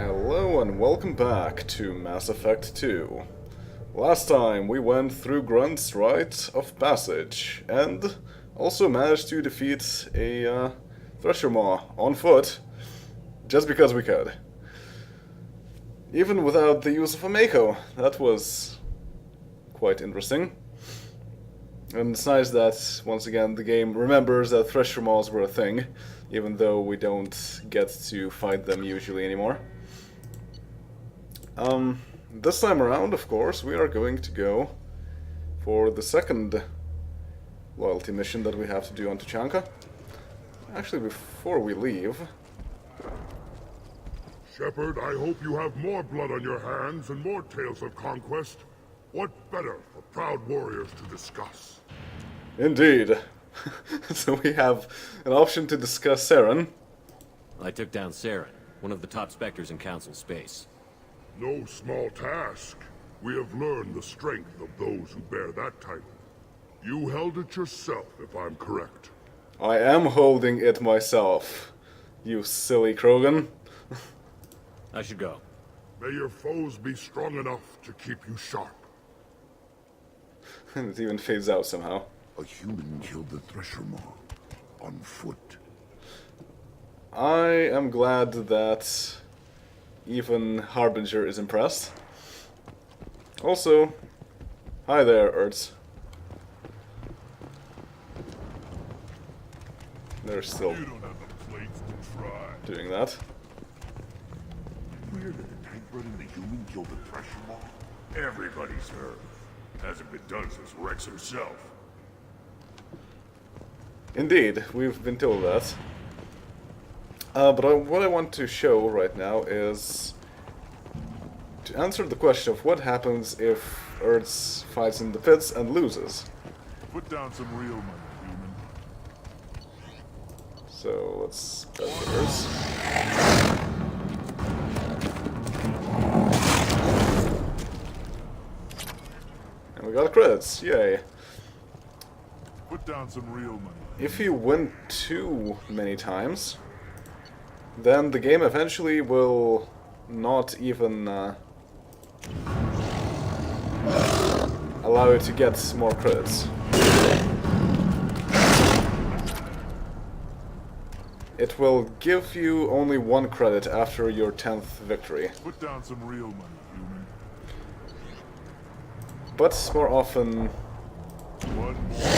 Hello and welcome back to Mass Effect 2. Last time we went through Grunt's Rite of Passage, and also managed to defeat a Thresher Maw on foot, just because we could. Even without the use of a Mako. That was quite interesting. And it's nice that, once again, the game remembers that Thresher Maws were a thing, even though we don't get to fight them usually anymore. This time around, of course, we are going to go for the second loyalty mission that we have to do on Tuchanka. Actually, before we leave... Shepard, I hope you have more blood on your hands and more tales of conquest. What better for proud warriors to discuss? Indeed. So we have an option to discuss Saren. I took down Saren, one of the top Spectres in Council space. No small task. We have learned the strength of those who bear that title. You held it yourself, if I'm correct. I am holding it myself, you silly Krogan. I should go. May your foes be strong enough to keep you sharp. And it even fades out somehow. A human killed the Thresher Maw on foot. I am glad that even Harbinger is impressed. Also, hi there, Urds. They're still You don't have the plates to try. doing that. Weird that a tank running the human killed the Thresher Maw. Everybody's heard. Hasn't been done since Wrex himself. Indeed, we've been told that. But what I want to show right now is to answer the question of what happens if Urds fights in the pits and loses. Put down some real money, human. So let's bet the Urds. And we got credits, yay. Put down some real money. If you win too many times, then the game eventually will not even allow you to get more credits. It will give you only one credit after your 10th victory. Put down some real money, human. But more often... One more.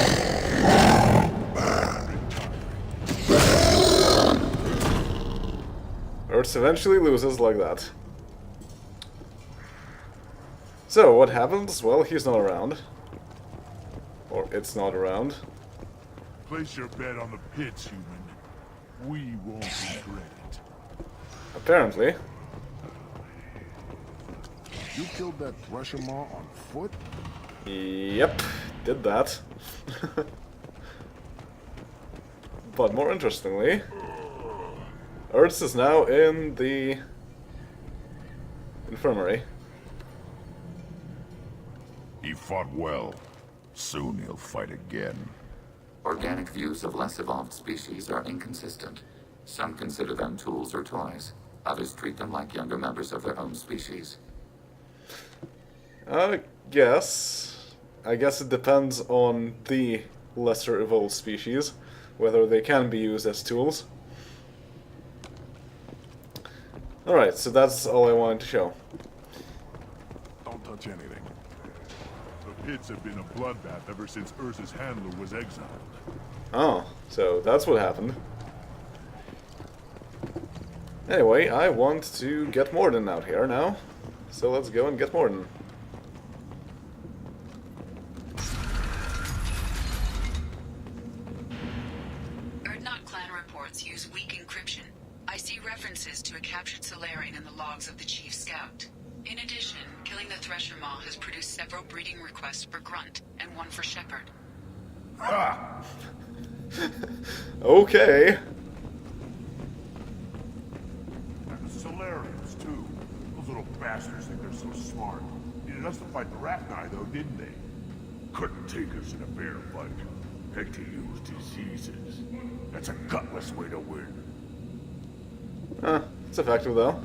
Urds eventually loses like that. So, what happens? Well, he's not around. Or it's not around. Place your bet on the pits, human. We won't regret it. Apparently. You killed that Thresher Maw on foot? Yep, did that. But more interestingly, Urds is now in the infirmary. He fought well. Soon he'll fight again. Organic views of less evolved species are inconsistent. Some consider them tools or toys. Others treat them like younger members of their own species. I guess it depends on the lesser evolved species, whether they can be used as tools. Alright, so that's all I wanted to show. Don't touch anything. The pits have been a bloodbath ever since Ursa's handler was exiled. Oh, so that's what happened. Anyway, I want to get Morden out here now, so let's go and get Morden. Urdnot clan reports use weak encryption. I see references to a captured Solarian in the logs of the Chief Scout. In addition, killing the Thresher Maw has produced several breeding requests for Grunt, and one for Shepard. Ah! Okay. And the Solarians, too. Those little bastards think they're so smart. Needed us to fight the Rachni, though, didn't they? Couldn't take us in a bear fight. Had to use diseases. That's a gutless way to win. It's effective though.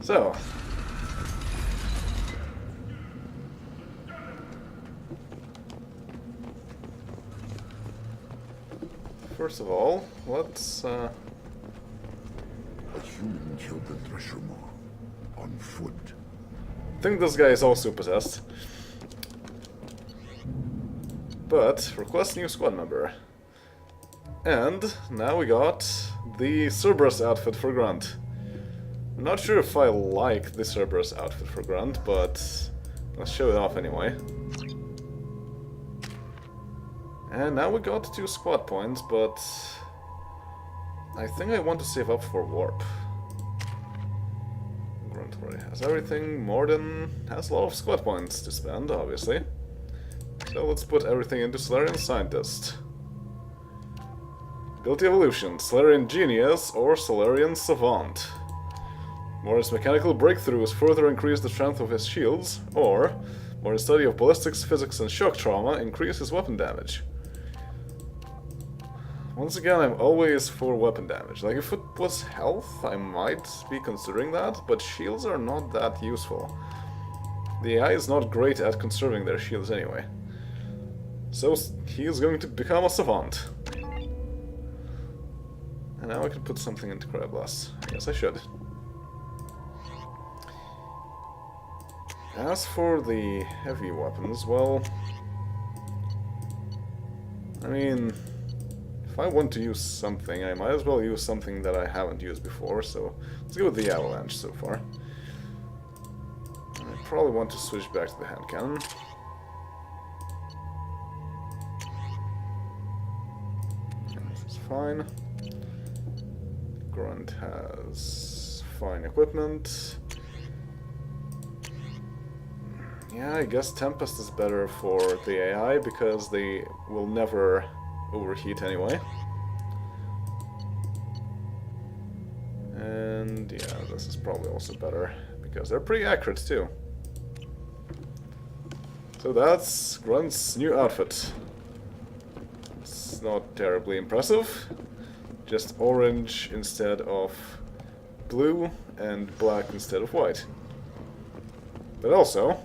So. First of all, let's, A human killed the Thresher Maw. On foot. I think this guy is also possessed. But, request new squad member. And, now we got the Cerberus outfit for Grunt. I'm not sure if I like the Cerberus outfit for Grunt, but let's show it off anyway. And now we got 2 squad points, but I think I want to save up for Warp. Grunt already has everything. Morden has a lot of squad points to spend, obviously. So let's put everything into Solarian Scientist. Ability Evolution, Solarian Genius or Solarian Savant. Morden's mechanical breakthroughs further increase the strength of his shields, or Morden's study of ballistics, physics, and shock trauma increases weapon damage. Once again, I'm always for weapon damage. Like, if it was health, I might be considering that, but shields are not that useful. The AI is not great at conserving their shields anyway. So he is going to become a savant. And now I can put something into Cryoblast. Yes, I should. As for the heavy weapons, well... I mean... If I want to use something, I might as well use something that I haven't used before, so let's go with the Avalanche so far. I probably want to switch back to the hand cannon. This is fine. Grunt has fine equipment. Yeah, I guess Tempest is better for the AI because they will never overheat anyway. And yeah, this is probably also better because they're pretty accurate too. So that's Grunt's new outfit. It's not terribly impressive. Just orange instead of blue and black instead of white. But also...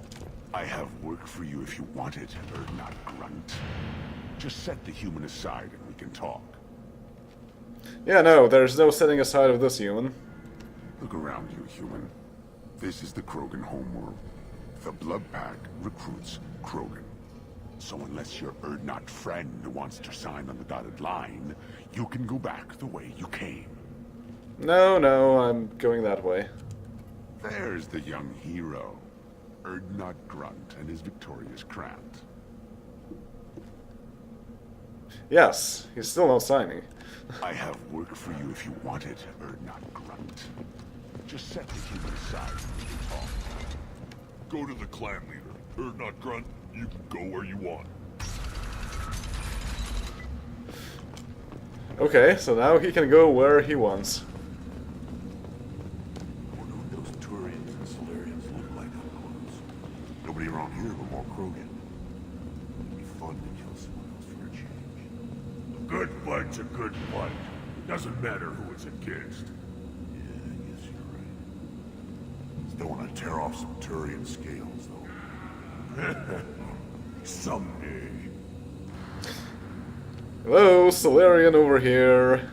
I have work for you if you want it, Urdnot Grunt. Just set the human aside and we can talk. Yeah, no, there's no setting aside of this human. Look around you, human. This is the Krogan homeworld. The Blood Pack recruits Krogan. So unless your Urdnot friend wants to sign on the dotted line, you can go back the way you came. No, I'm going that way. There's the young hero. Urdnot Grunt and his victorious Krant. Yes, he's still not signing. I have work for you if you want it, Urdnot Grunt. Just set the human aside and we can talk. Go to the clan leader. Urdnot Grunt, you can go where you want. Okay, so now he can go where he wants. I wonder what those Turians and Solarians look like up close. Nobody around here but more Krogan. It'd be fun to kill someone else for a change. A good fight's a good fight. Doesn't matter who it's against. Yeah, I guess you're right. Still want to tear off some Turian scales, though. Someday. Hello, Solarian over here.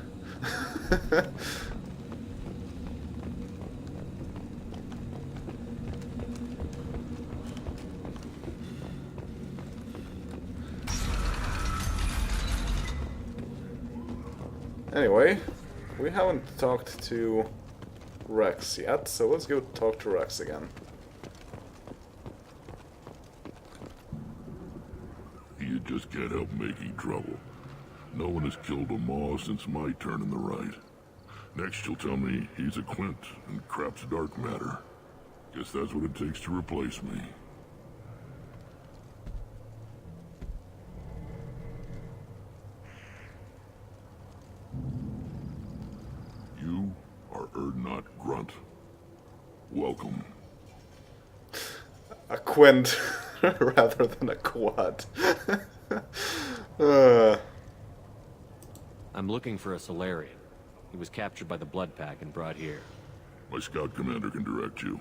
Anyway, we haven't talked to Wrex yet, so let's go talk to Wrex again. You just can't help making trouble. No one has killed a Maw since my turn in the right. Next you'll tell me he's a Quint and crap's dark matter. Guess that's what it takes to replace me. You are Urdnot Grunt. Welcome. A Quint rather than a quad. I'm looking for a Solarian. He was captured by the Blood Pack and brought here. My scout commander can direct you.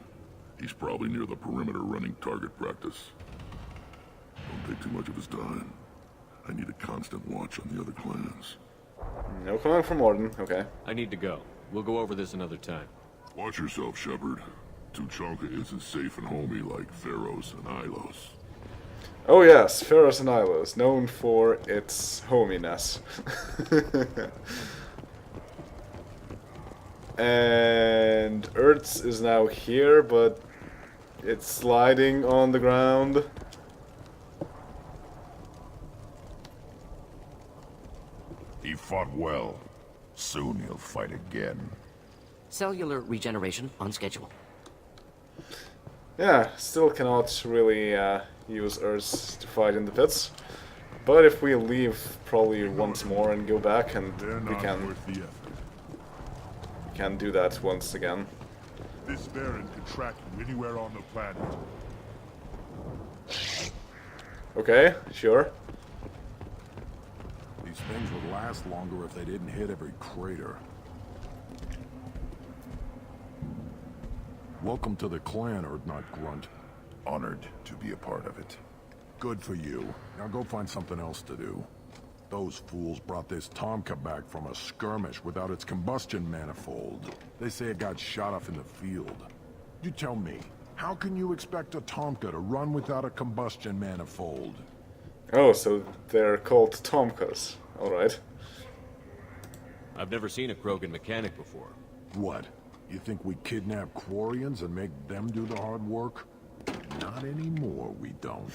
He's probably near the perimeter running target practice. Don't take too much of his time. I need a constant watch on the other clans. No comment from Orden, okay. I need to go. We'll go over this another time. Watch yourself, Shepard. Tuchanka isn't safe and homey like Pharos and Ilos. Oh yes, Pharos and Ilos, known for its hominess. And Urdnot is now here, but it's sliding on the ground. He fought well. Soon he'll fight again. Cellular regeneration on schedule. Yeah, still cannot really use Urdnot to fight in the pits. But if we leave probably once more and go back, and They're we not worth the effort. can do that once again. This Baron can track you anywhere on the planet. Okay, sure. These things would last longer if they didn't hit every crater. Welcome to the clan, Urdnot Grunt. Honored to be a part of it. Good for you. Now go find something else to do. Those fools brought this Tomka back from a skirmish without its combustion manifold. They say it got shot off in the field. You tell me, how can you expect a Tomka to run without a combustion manifold? Oh, so they're called Tomkas. Alright. I've never seen a Krogan mechanic before. What? You think we kidnap Quarians and make them do the hard work? Not anymore, we don't.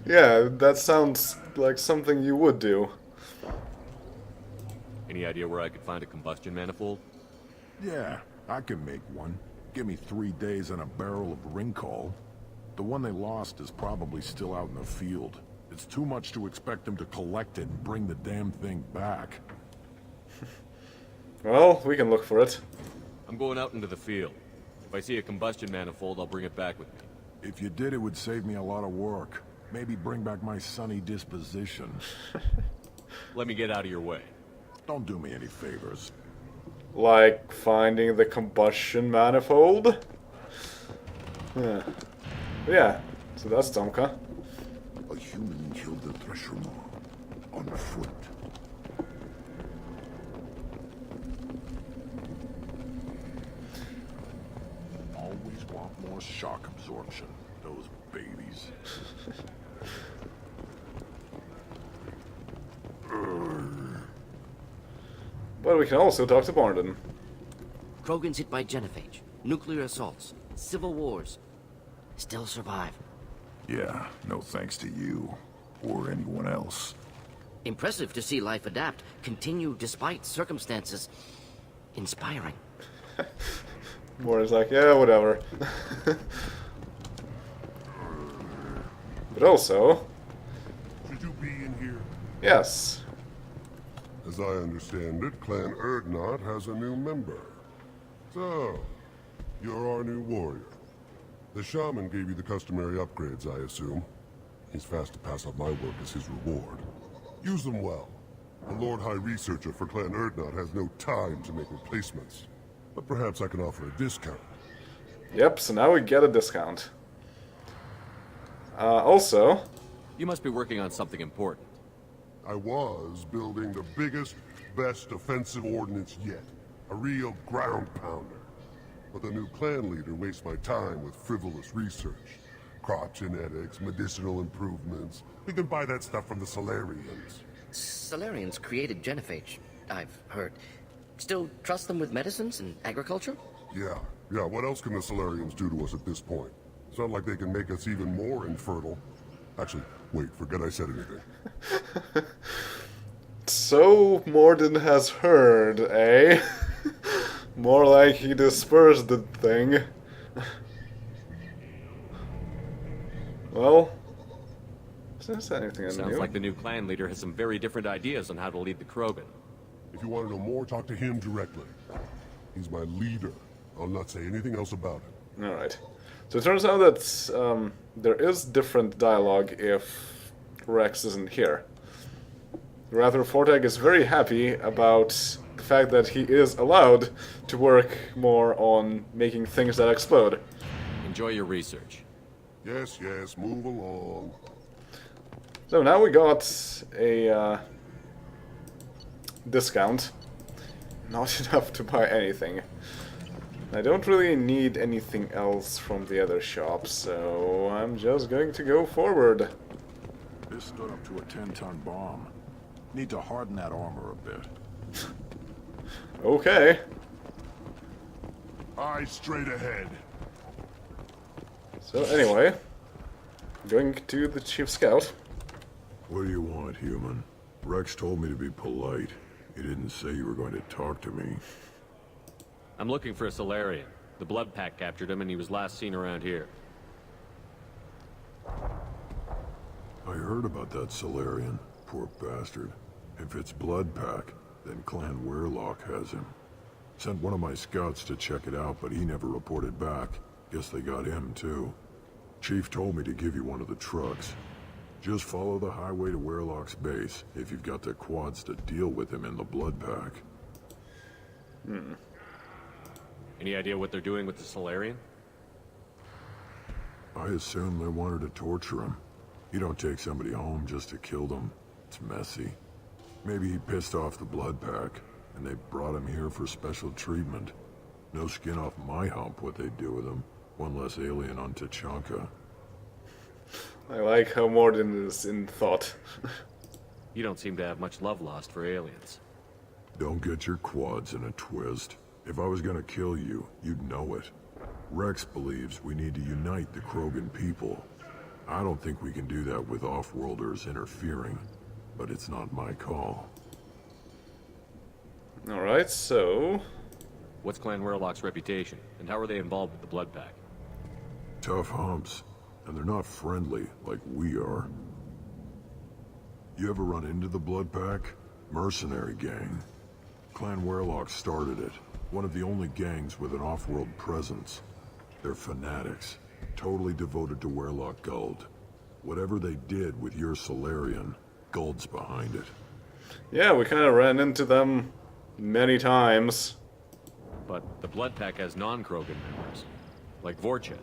Yeah, that sounds like something you would do. Any idea where I could find a combustion manifold? Yeah, I can make one. Give me 3 days and a barrel of Ringcall. The one they lost is probably still out in the field. It's too much to expect them to collect it and bring the damn thing back. Well, we can look for it. I'm going out into the field. If I see a combustion manifold, I'll bring it back with me. If you did, it would save me a lot of work. Maybe bring back my sunny disposition. Let me get out of your way. Don't do me any favors. Like finding the combustion manifold? Yeah, so that's Tomka. A human killed the Thresher Maw on foot. Always want more shock absorption. Those babies. But we can also talk to Barnden. Krogans hit by genophage, nuclear assaults, civil wars. Still survive. Yeah, no thanks to you. Or anyone else. Impressive to see life adapt, continue despite circumstances. Inspiring. Warren's like, yeah, whatever. But also, Should you be in here? yes. As I understand it, Clan Urdnot has a new member. So, you're our new warrior. The shaman gave you the customary upgrades, I assume. He's fast to pass up my work as his reward. Use them well. The Lord High Researcher for Clan Urdnot has no time to make replacements. But perhaps I can offer a discount. Yep, so now we get a discount. Also, You must be working on something important. I was building the biggest, best offensive ordnance yet. A real ground pounder. But the new clan leader wastes my time with frivolous research. Crop genetics, medicinal improvements. We can buy that stuff from the Solarians. Solarians created genophage, I've heard. Still trust them with medicines and agriculture? Yeah, what else can the Solarians do to us at this point? It's not like they can make us even more infertile. Actually, wait, forget I said anything. so Morden has heard, eh? More like he dispersed the thing. Well, is there anything Sounds new? like the new clan leader has some very different ideas on how to lead the Krogan. If you want to know more, talk to him directly. He's my leader. I'll not say anything else about it. Alright. So it turns out that there is different dialogue if Wrex isn't here. Rather, Fortag is very happy about the fact that he is allowed to work more on making things that explode. Enjoy your research. Yes, yes, move along. So now we got a discount. Not enough to buy anything. I don't really need anything else from the other shops, so I'm just going to go forward. This stood up to a 10-ton bomb. Need to harden that armor a bit. Okay. Eyes straight ahead. So anyway, going to the Chief Scout. What do you want, human? Wrex told me to be polite. He didn't say you were going to talk to me. I'm looking for a Solarian. The Blood Pack captured him and he was last seen around here. I heard about that Solarian. Poor bastard. If it's Blood Pack, then Clan Werlock has him. Sent one of my scouts to check it out, but he never reported back. Guess they got him, too. Chief told me to give you one of the trucks. Just follow the highway to Werlock's base, if you've got the quads to deal with him in the Blood Pack. Any idea what they're doing with the Solarian? I assume they wanted to torture him. You don't take somebody home just to kill them. It's messy. Maybe he pissed off the Blood Pack, and they brought him here for special treatment. No skin off my hump what they'd do with him. One less alien on Tachanka. I like how Morden is in thought. You don't seem to have much love lost for aliens. Don't get your quads in a twist. If I was gonna kill you, you'd know it. Wrex believes we need to unite the Krogan people. I don't think we can do that with off-worlders interfering, but it's not my call. Alright, so... What's Clan Werlock's reputation, and how are they involved with the Blood Pack? Tough humps, and they're not friendly like we are. You ever run into the Blood Pack? Mercenary gang. Clan Werlock started it. One of the only gangs with an off-world presence. They're fanatics, totally devoted to Werlock Guld. Whatever they did with your Solarian, Guld's behind it. Yeah, we kind of ran into them many times. But the Blood Pack has non-Krogan members, like Vorcha.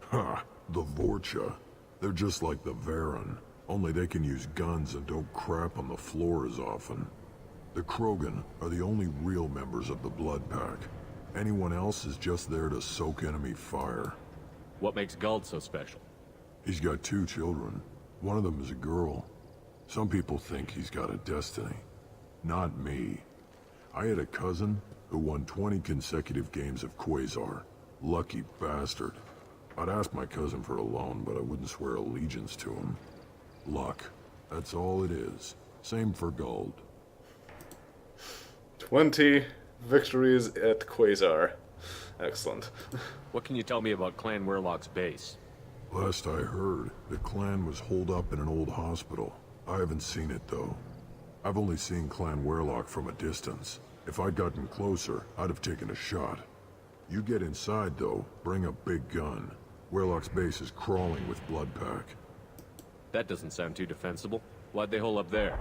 Ha! The Vorcha. They're just like the Varen, only they can use guns and don't crap on the floor as often. The Krogan are the only real members of the Blood Pack. Anyone else is just there to soak enemy fire. What makes Guld so special? He's got 2 children. One of them is a girl. Some people think he's got a destiny. Not me. I had a cousin who won 20 consecutive games of Quasar. Lucky bastard. I'd ask my cousin for a loan, but I wouldn't swear allegiance to him. Luck. That's all it is. Same for Guld. 20 victories at Quasar. Excellent. What can you tell me about Clan Werlock's base? Last I heard, the clan was holed up in an old hospital. I haven't seen it, though. I've only seen Clan Werlock from a distance. If I'd gotten closer, I'd have taken a shot. You get inside, though, bring a big gun. Werlock's base is crawling with Blood Pack. That doesn't sound too defensible. Why'd they hole up there?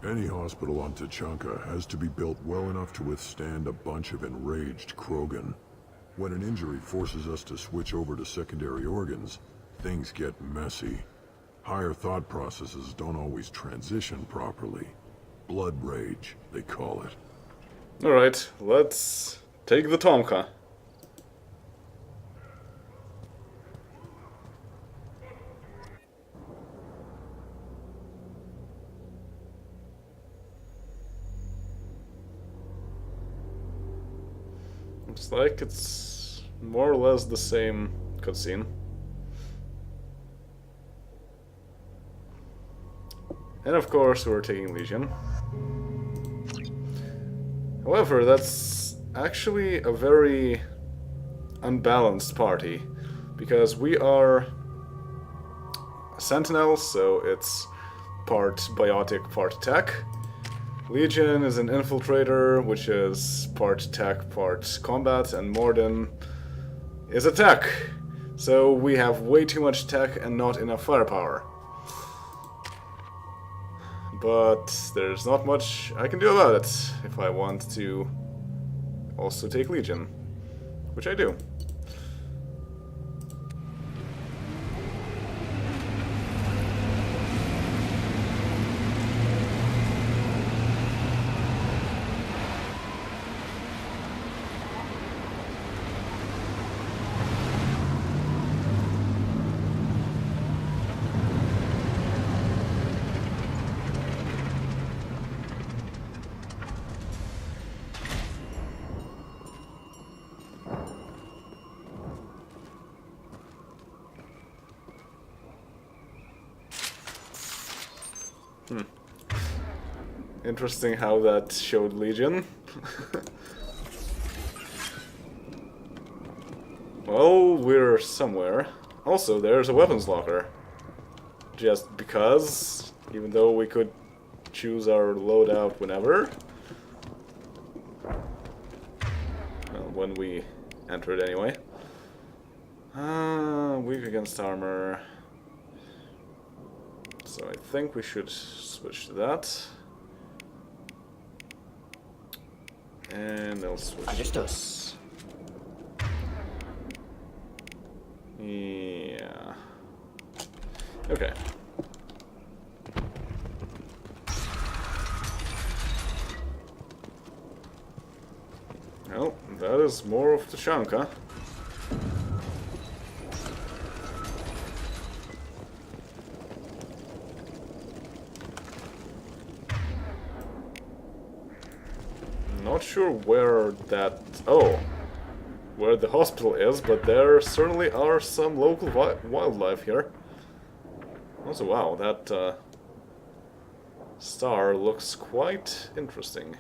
Any hospital on Tachanka has to be built well enough to withstand a bunch of enraged Krogan. When an injury forces us to switch over to secondary organs, things get messy. Higher thought processes don't always transition properly. Blood rage, they call it. Alright, let's take the Tomka. Looks like it's more or less the same cutscene. And of course we're taking Legion. However, that's actually a very unbalanced party, because we are Sentinel, so it's part biotic, part tech. Legion is an infiltrator, which is part tech, part combat, and Morden is a tech. So we have way too much tech and not enough firepower. but there's not much I can do about it if I want to also take Legion, which I do. Interesting how that showed Legion. Well, we're somewhere. Also, there's a weapons locker. Just because, even though we could choose our loadout whenever. Well, when we enter it anyway. Weak against armor. So I think we should switch to that. And I'll switch to this. Yeah. Okay. Well, that is more of the chunk, huh? Not sure where that... oh, where the hospital is, but there certainly are some local wildlife here. Also, wow, that star looks quite interesting.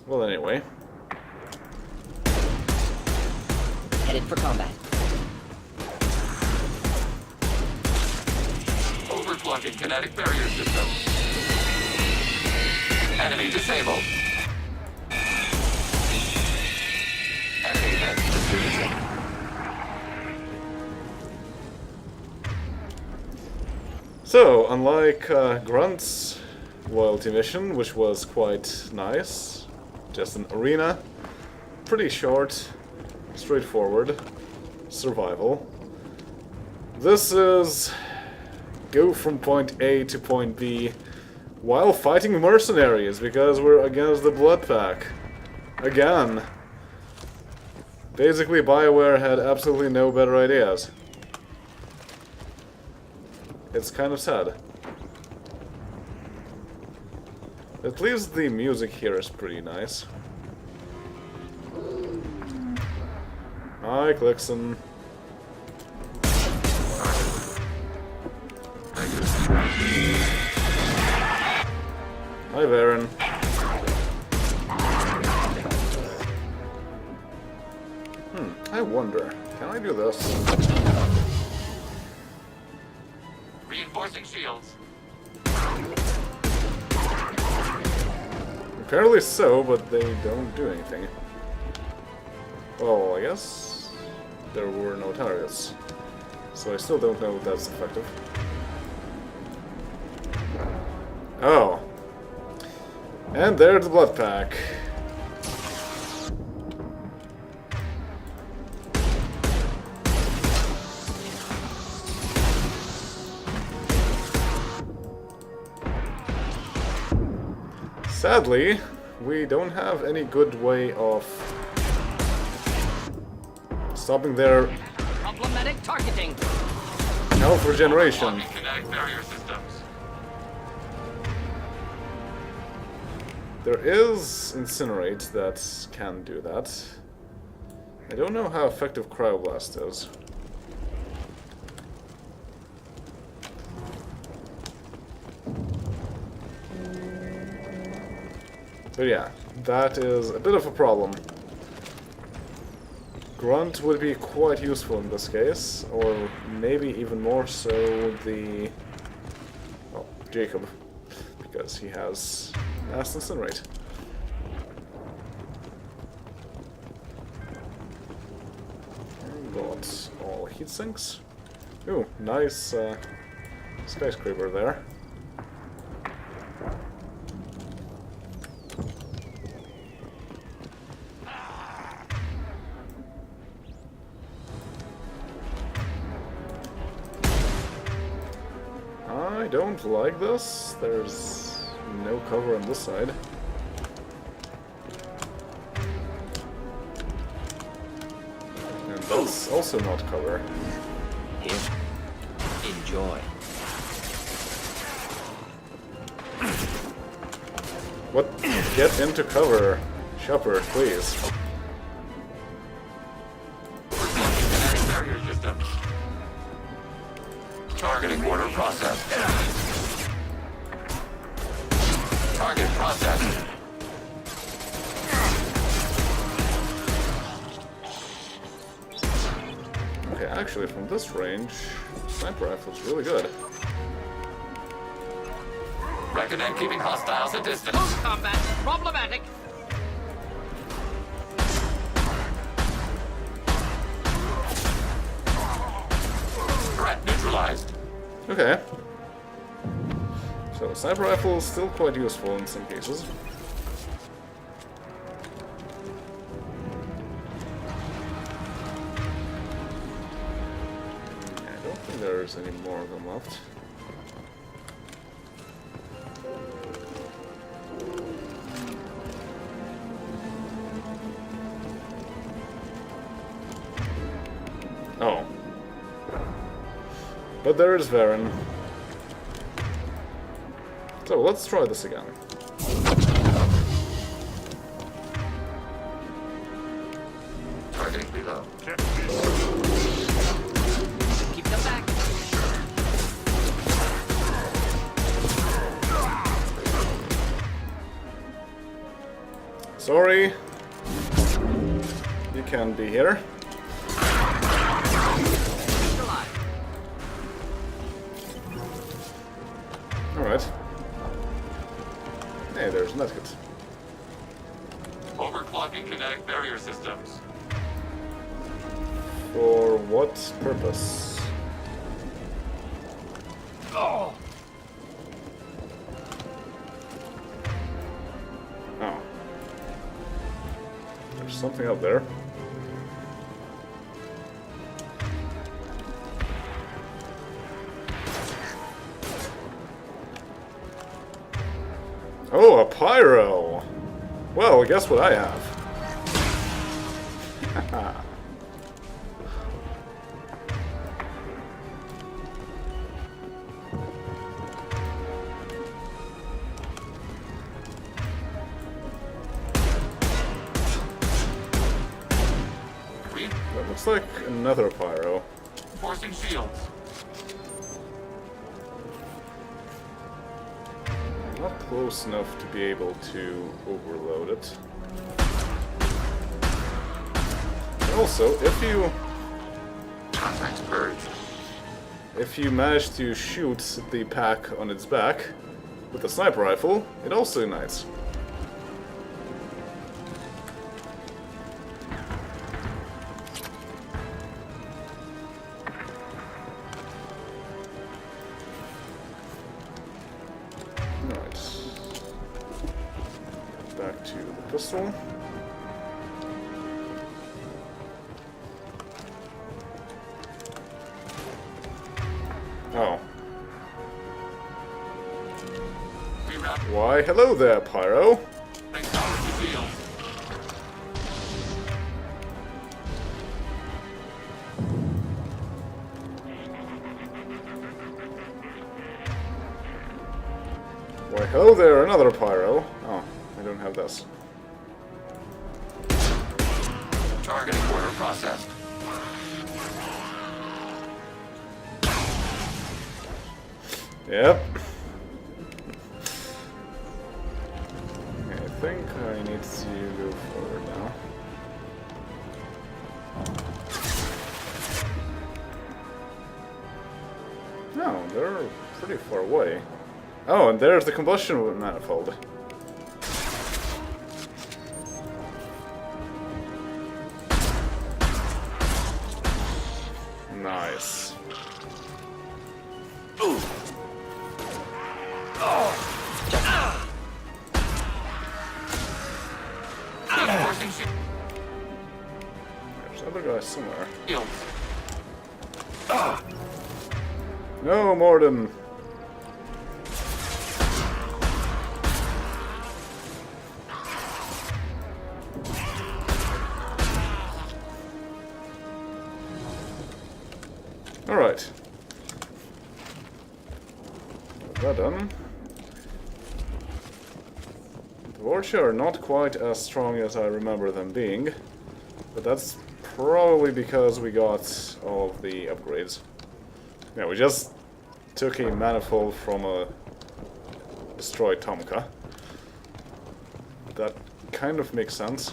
Well, anyway. Headed for combat. Overclocking kinetic barrier system. Enemy disabled. Enemy has defeated. So, unlike Grunt's loyalty mission, which was quite nice, just an arena, pretty short, straightforward, survival. This is go from point A to point B while fighting mercenaries, because we're against the Blood Pack. Again. Basically, Bioware had absolutely no better ideas. It's kind of sad. At least the music here is pretty nice. Hi, Clixon. Hi, Varen. I wonder, can I do this? Reinforcing shields. Apparently so, but they don't do anything. Well, I guess there were no targets. So I still don't know if that's effective. Oh. And there's the Blood Pack. Sadly, we don't have any good way of stopping their Problematic targeting. health regeneration. Kinetic barrier systems. There is Incinerate that can do that. I don't know how effective Cryoblast is. But yeah, that is a bit of a problem. Grunt would be quite useful in this case, or maybe even more so the... well, Jacob, because he has Mass Incinerate. Got all heat sinks. Ooh, nice skyscraper there. I don't like this. There's no cover on this side. And that's also not cover. Here. Enjoy. What? Get into cover. Shepard, please. Barrier systems. Targeting order process. Target process. Okay, actually, from this range, sniper rifle's really good. Recommend keeping hostiles at distance. Close combat. Problematic. Threat neutralized. Okay. So, sniper rifle is still quite useful in some cases. I don't think there's any more of them left. Oh. But there is Varen. So let's try this again. Targeting below. Keep them back. Sorry. You can't be here. Alright. Hey, there's Medkit. Overclocking kinetic barrier systems. For what purpose? Oh. Oh. There's something up there. Oh, a pyro! Well, guess what I have? That looks like another pyro. Forcing shields. Not close enough to be able to overload it. And also, Contact purged. if you manage to shoot the pack on its back with a sniper rifle, it also ignites. Back to the pistol. Oh. Why, hello there, Pyro. Why, hello there, another Pyro. Oh, I don't have this. Targeting order processed. Yep. I think I need to go forward now. No, they're pretty far away. Oh, and there's the combustion manifold. Nice. There's other guys somewhere. Shields. No, Morden! Alright. That done. The Warriors are not quite as strong as I remember them being, but that's probably because we got all of the upgrades. Yeah, we just took a manifold from a destroyed Tomka. That kind of makes sense.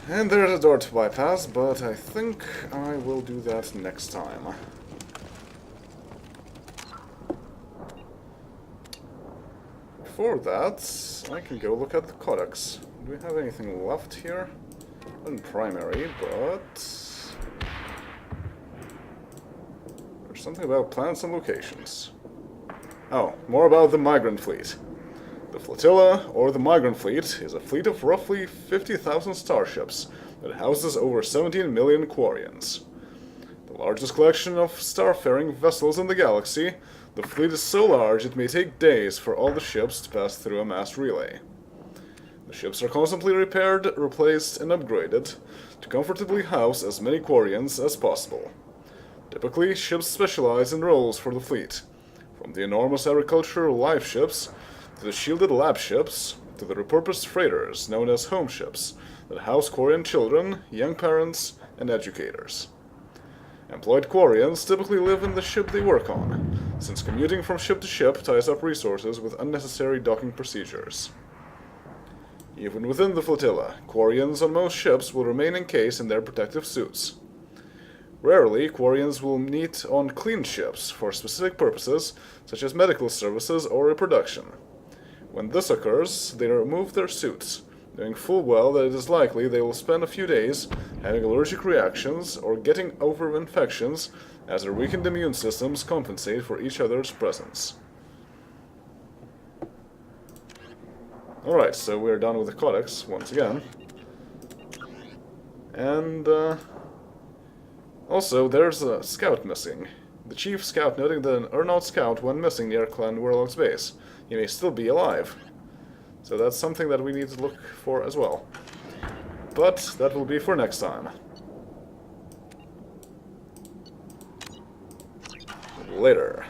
And there's a door to bypass, but I think I will do that next time. Before that, I can go look at the codex. Do we have anything left here? In primary, but... there's something about planets and locations. Oh, more about the migrant fleet. The flotilla, or the migrant fleet, is a fleet of roughly 50,000 starships that houses over 17 million Quarians. The largest collection of starfaring vessels in the galaxy, the fleet is so large it may take days for all the ships to pass through a mass relay. The ships are constantly repaired, replaced, and upgraded to comfortably house as many Quarians as possible. Typically, ships specialize in roles for the fleet, from the enormous agricultural life ships to the shielded lab ships, to the repurposed freighters known as home ships that house Quarian children, young parents, and educators. Employed Quarians typically live in the ship they work on, since commuting from ship to ship ties up resources with unnecessary docking procedures. Even within the flotilla, Quarians on most ships will remain encased in their protective suits. Rarely, Quarians will meet on clean ships for specific purposes, such as medical services or reproduction. When this occurs, they remove their suits, knowing full well that it is likely they will spend a few days having allergic reactions or getting over infections as their weakened immune systems compensate for each other's presence. Alright, so we're done with the codex once again. And also, there's a scout missing. The chief scout noting that an Urdnot scout went missing near Clan Warlock's base. He may still be alive. So that's something that we need to look for as well. But that will be for next time. Later.